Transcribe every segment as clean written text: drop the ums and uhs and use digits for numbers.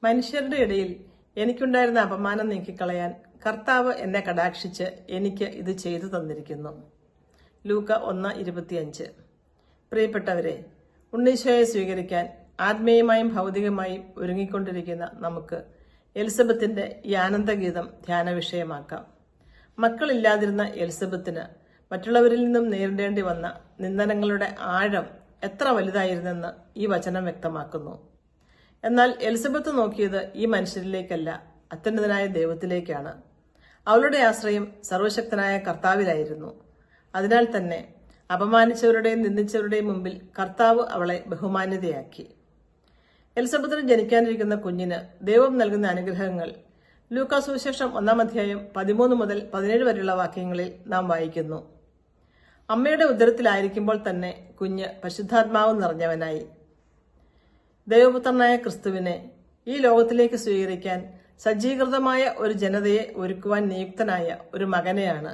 മനുഷ്യരുടെ ഇടയിൽ എനിക്കുണ്ടായിരുന്ന അപമാനം നീക്കിക്കളയാൻ കർത്താവ് എന്നെ കടാക്ഷിച്ച് എനിക്ക് ഇത് ചെയ്തു തന്നിരിക്കുന്നു. ലൂക്ക 1:25. പ്രിയപ്പെട്ടവരെ, ഉണ്ണീശോയെ സ്വീകരിക്കാൻ ആത്മീയമായും ഭൗതികമായും ഒരുങ്ങിക്കൊണ്ടിരിക്കുന്ന നമുക്ക് എലിസബത്തിന്റെ ഈ ആനന്ദഗീതം ധ്യാന വിഷയമാക്കാം. മക്കളില്ലാതിരുന്ന എലിസബത്തിന് മറ്റുള്ളവരിൽ നിന്നും നേരിടേണ്ടി വന്ന നിന്ദനങ്ങളുടെ ആഴം എത്ര വലുതായിരുന്നെന്ന് ഈ വചനം വ്യക്തമാക്കുന്നു. എന്നാൽ എലിസബത്ത് നോക്കിയത് ഈ മനുഷ്യരിലേക്കല്ല, അത്യുന്നതനായ ദൈവത്തിലേക്കാണ്. അവളുടെ ആശ്രയം സർവശക്തനായ കർത്താവിലായിരുന്നു. അതിനാൽ തന്നെ അപമാനിച്ചവരുടെയും നിന്ദിച്ചവരുടെയും മുമ്പിൽ കർത്താവ് അവളെ ബഹുമാന്യതയാക്കി. എലിസബത്തിന് ജനിക്കാനിരിക്കുന്ന കുഞ്ഞിന് ദൈവം നൽകുന്ന അനുഗ്രഹങ്ങൾ ലൂക്കാ സുവിശേഷം 1:13 മുതൽ 17 വരെയുള്ള വാക്യങ്ങളിൽ നാം വായിക്കുന്നു. അമ്മയുടെ ഉദരത്തിലായിരിക്കുമ്പോൾ തന്നെ കുഞ്ഞ് പരിശുദ്ധാത്മാവ് നിറഞ്ഞവനായി. ദൈവപുത്രനായ ക്രിസ്തുവിനെ ഈ ലോകത്തിലേക്ക് സ്വീകരിക്കാൻ സജ്ജീകൃതമായ ഒരു ജനതയെ ഒരുക്കുവാൻ നിയുക്തനായ ഒരു മകനെയാണ്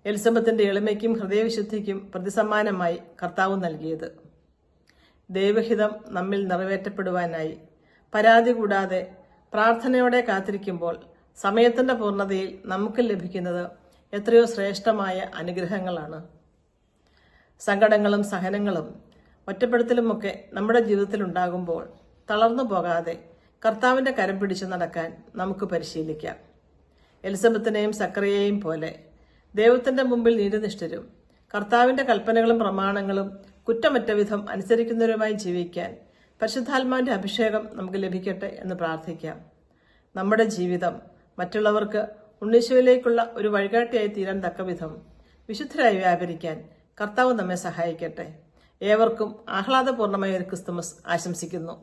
എലിസബത്തിന്റെ എളിമയ്ക്കും ഹൃദയവിശുദ്ധിക്കും പ്രതിസമ്മാനമായി കർത്താവ് നൽകിയത്. ദൈവഹിതം നമ്മിൽ നിറവേറ്റപ്പെടുവാനായി പരാതി കൂടാതെ പ്രാർത്ഥനയോടെ കാത്തിരിക്കുമ്പോൾ സമയത്തിന്റെ പൂർണ്ണതയിൽ നമുക്ക് ലഭിക്കുന്നത് എത്രയോ ശ്രേഷ്ഠമായ അനുഗ്രഹങ്ങളാണ്. സങ്കടങ്ങളും സഹനങ്ങളും ഒറ്റപ്പെടുത്തലുമൊക്കെ നമ്മുടെ ജീവിതത്തിൽ ഉണ്ടാകുമ്പോൾ തളർന്നു പോകാതെ കർത്താവിന്റെ കരം പിടിച്ചു നടക്കാൻ നമുക്ക് പരിശീലിക്കാം. എലിസബത്തിനെയും സക്കറിയെയും പോലെ ദൈവത്തിന്റെ മുമ്പിൽ നീതിനിഷ്ഠരും കർത്താവിന്റെ കൽപ്പനകളും പ്രമാണങ്ങളും കുറ്റമറ്റ വിധം അനുസരിക്കുന്നവരുമായി ജീവിക്കാൻ പരിശുദ്ധാത്മാവിന്റെ അഭിഷേകം നമുക്ക് ലഭിക്കട്ടെ എന്ന് പ്രാർത്ഥിക്കാം. നമ്മുടെ ജീവിതം മറ്റുള്ളവർക്ക് ഉണ്ണീശോയിലേക്കുള്ള ഒരു വഴികാട്ടിയായി തീരാൻ തക്കവിധം വിശുദ്ധരായി വ്യാപരിക്കാൻ കർത്താവ് നമ്മെ സഹായിക്കട്ടെ. ഏവർക്കും ആഹ്ലാദപൂർണമായ ഒരു ക്രിസ്തുമസ് ആശംസിക്കുന്നു.